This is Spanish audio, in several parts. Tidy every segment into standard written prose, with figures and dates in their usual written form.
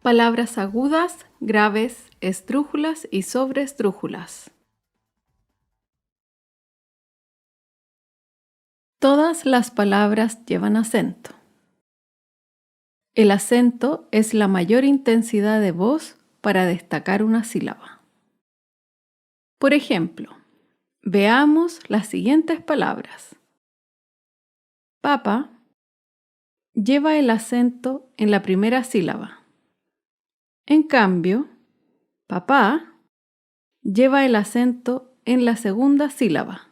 Palabras agudas, graves, esdrújulas y sobreesdrújulas. Todas las palabras llevan acento. El acento es la mayor intensidad de voz para destacar una sílaba. Por ejemplo, veamos las siguientes palabras. Papa lleva el acento en la primera sílaba. En cambio, papá lleva el acento en la segunda sílaba.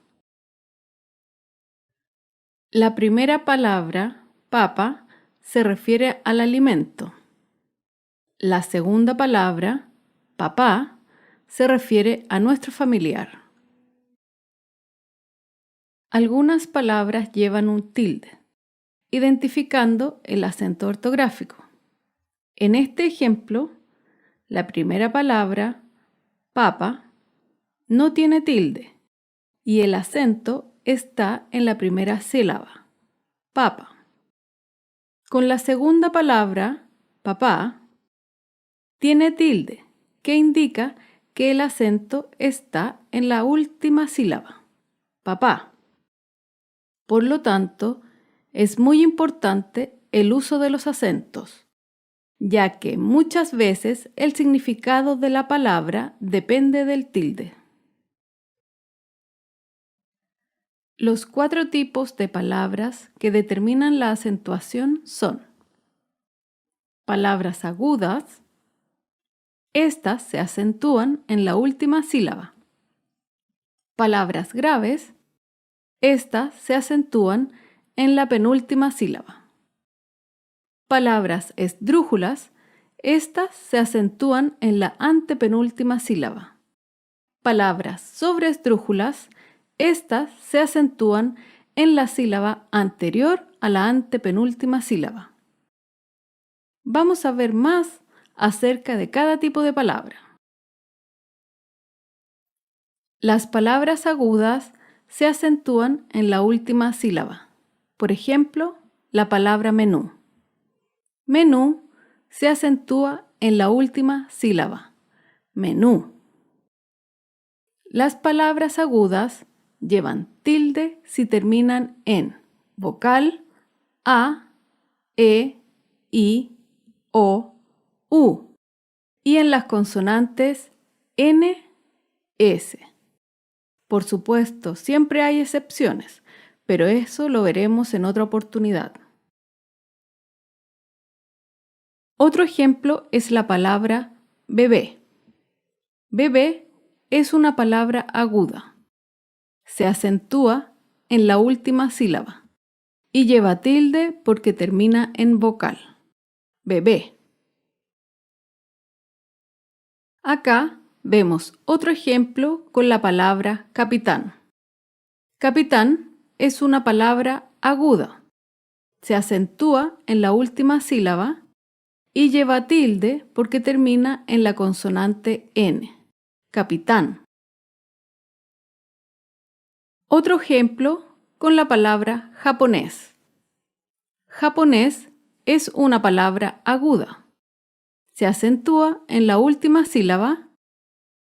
La primera palabra, papa, se refiere al alimento. La segunda palabra, papá, se refiere a nuestro familiar. Algunas palabras llevan un tilde, identificando el acento ortográfico. En este ejemplo, la primera palabra, papa, no tiene tilde y el acento está en la primera sílaba, papa. Con la segunda palabra, papá, tiene tilde, que indica que el acento está en la última sílaba, papá. Por lo tanto, es muy importante el uso de los acentos, ya que muchas veces el significado de la palabra depende del tilde. Los 4 tipos de palabras que determinan la acentuación son: palabras agudas. Estas se acentúan en la última sílaba. Palabras graves. Estas se acentúan en la penúltima sílaba. Palabras esdrújulas. Estas se acentúan en la antepenúltima sílaba. Palabras sobreesdrújulas. Estas se acentúan en la sílaba anterior a la antepenúltima sílaba. Vamos a ver más acerca de cada tipo de palabra. Las palabras agudas se acentúan en la última sílaba. Por ejemplo, la palabra menú. Menú se acentúa en la última sílaba, menú. Las palabras agudas llevan tilde si terminan en vocal a, e, i, o, u y en las consonantes n, s. Por supuesto, siempre hay excepciones, pero eso lo veremos en otra oportunidad. Otro ejemplo es la palabra bebé. Bebé es una palabra aguda. Se acentúa en la última sílaba y lleva tilde porque termina en vocal. Bebé. Acá vemos otro ejemplo con la palabra capitán. Capitán es una palabra aguda. Se acentúa en la última sílaba y lleva tilde porque termina en la consonante N. Capitán. Otro ejemplo con la palabra japonés. Japonés es una palabra aguda. Se acentúa en la última sílaba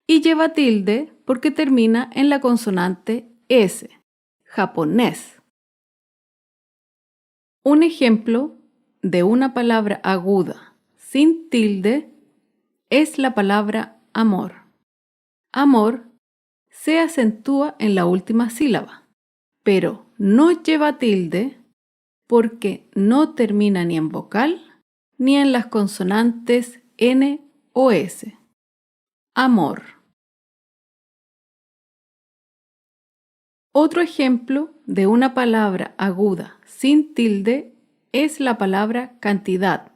y lleva tilde porque termina en la consonante S. Japonés. Un ejemplo de una palabra aguda sin tilde es la palabra amor. Amor se acentúa en la última sílaba, pero no lleva tilde porque no termina ni en vocal ni en las consonantes N o S. Amor. Otro ejemplo de una palabra aguda sin tilde es la palabra cantidad.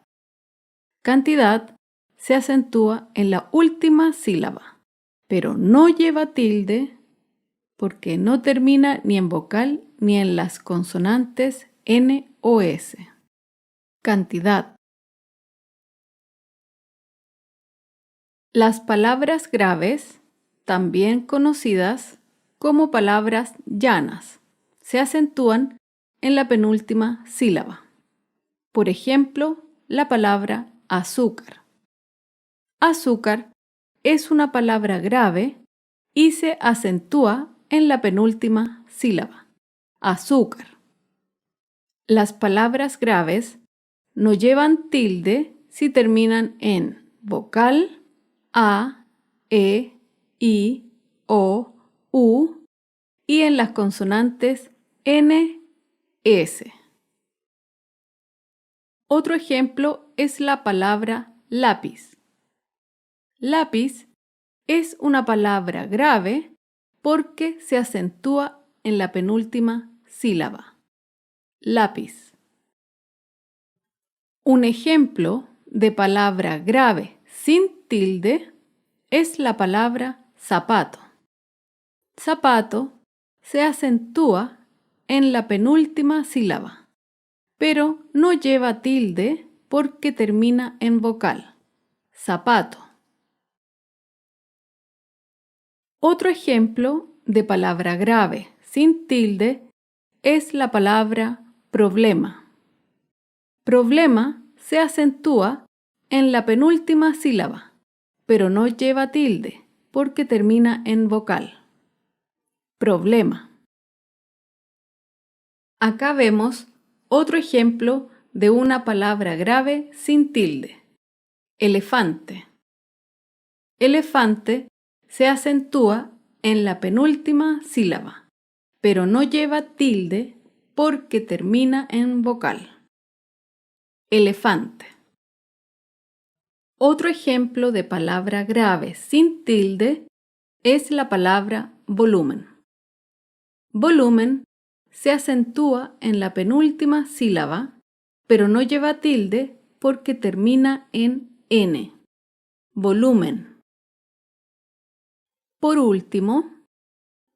Cantidad se acentúa en la última sílaba, pero no lleva tilde porque no termina ni en vocal ni en las consonantes N o S. Cantidad. Las palabras graves, también conocidas como palabras llanas, se acentúan en la penúltima sílaba. Por ejemplo, la palabra azúcar. Azúcar es una palabra grave y se acentúa en la penúltima sílaba. Azúcar. Las palabras graves no llevan tilde si terminan en vocal A, E, I, O, U y en las consonantes N, S. Otro ejemplo es la palabra lápiz. Lápiz es una palabra grave porque se acentúa en la penúltima sílaba. Lápiz. Un ejemplo de palabra grave sin tilde es la palabra zapato. Zapato se acentúa en la penúltima sílaba, pero no lleva tilde porque termina en vocal. Zapato. Otro ejemplo de palabra grave sin tilde es la palabra problema. Problema se acentúa en la penúltima sílaba, pero no lleva tilde porque termina en vocal. Problema. Acá vemos otro ejemplo de una palabra grave sin tilde. Elefante. Elefante se acentúa en la penúltima sílaba, pero no lleva tilde porque termina en vocal. Elefante. Otro ejemplo de palabra grave sin tilde es la palabra volumen. Volumen se acentúa en la penúltima sílaba, pero no lleva tilde porque termina en N. Volumen. Por último,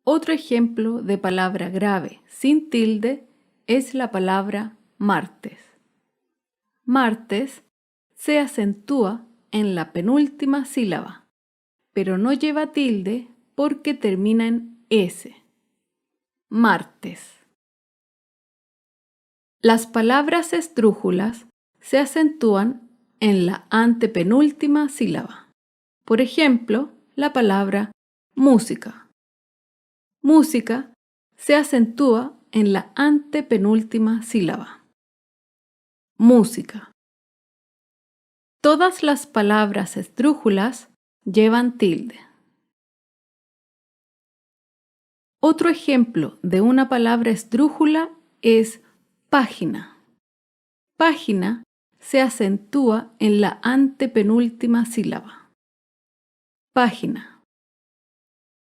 otro ejemplo de palabra grave sin tilde es la palabra martes. Martes se acentúa en la penúltima sílaba, pero no lleva tilde porque termina en S. Martes. Las palabras esdrújulas se acentúan en la antepenúltima sílaba. Por ejemplo, la palabra música. Música se acentúa en la antepenúltima sílaba. Música. Todas las palabras esdrújulas llevan tilde. Otro ejemplo de una palabra esdrújula es página. Página se acentúa en la antepenúltima sílaba. Página.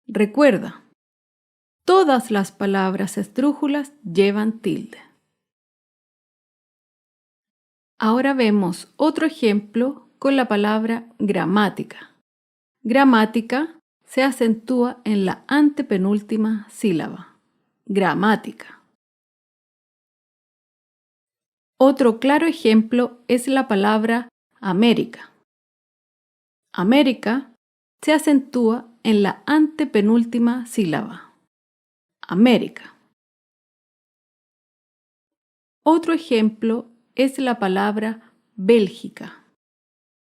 Recuerda, todas las palabras esdrújulas llevan tilde. Ahora vemos otro ejemplo con la palabra gramática. Gramática se acentúa en la antepenúltima sílaba. Gramática. Otro claro ejemplo es la palabra América. América se acentúa en la antepenúltima sílaba. América. Otro ejemplo es la palabra Bélgica.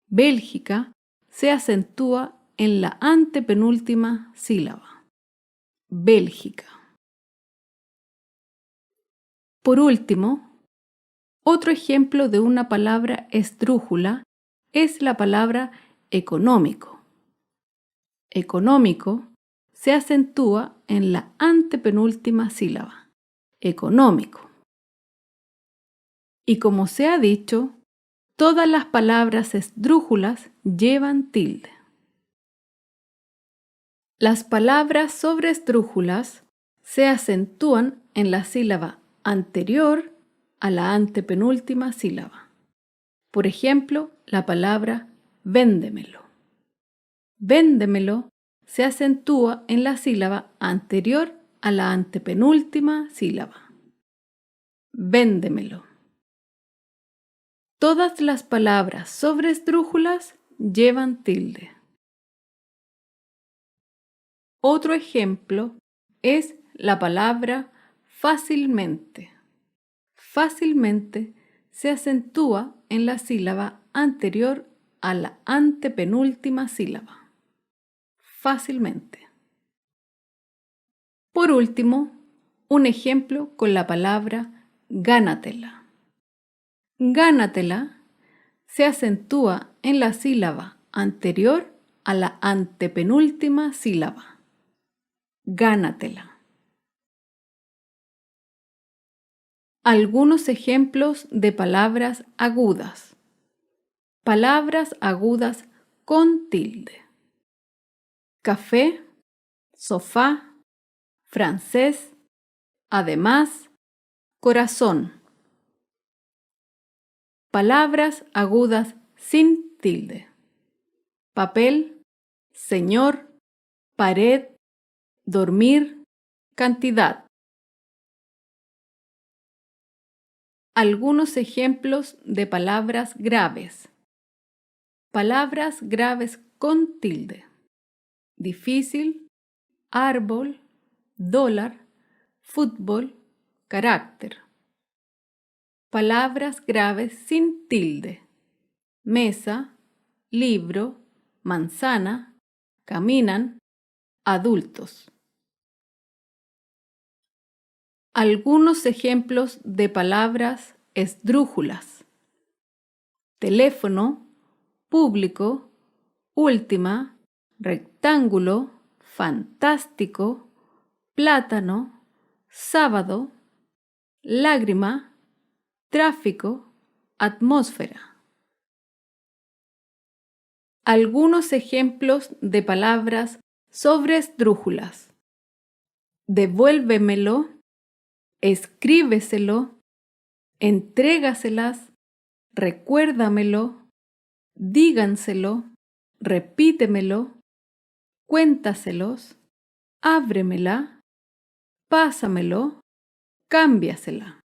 Bélgica se acentúa en la antepenúltima sílaba. Bélgica. Por último, otro ejemplo de una palabra esdrújula es la palabra económico. Económico se acentúa en la antepenúltima sílaba. Económico. Y como se ha dicho, todas las palabras esdrújulas llevan tilde. Las palabras sobreesdrújulas se acentúan en la sílaba anterior a la antepenúltima sílaba. Por ejemplo, la palabra véndemelo. Véndemelo se acentúa en la sílaba anterior a la antepenúltima sílaba. Véndemelo. Todas las palabras sobreesdrújulas llevan tilde. Otro ejemplo es la palabra fácilmente. Fácilmente se acentúa en la sílaba anterior a la antepenúltima sílaba. Fácilmente. Por último, un ejemplo con la palabra gánatela. Gánatela se acentúa en la sílaba anterior a la antepenúltima sílaba. Gánatela. Algunos ejemplos de palabras agudas. Palabras agudas con tilde. Café, sofá, francés, además, corazón. Palabras agudas sin tilde. Papel, señor, pared, dormir, cantidad. Algunos ejemplos de palabras graves. Palabras graves con tilde. Difícil, árbol, dólar, fútbol, carácter. Palabras graves sin tilde. Mesa, libro, manzana, caminan, adultos. Algunos ejemplos de palabras esdrújulas. Teléfono, público, última, rectángulo, fantástico, plátano, sábado, lágrima, tráfico, atmósfera. Algunos ejemplos de palabras sobresdrújulas. Devuélvemelo, escríbeselo, entrégaselas, recuérdamelo, díganselo, repítemelo, cuéntaselos, ábremela, pásamelo, cámbiasela.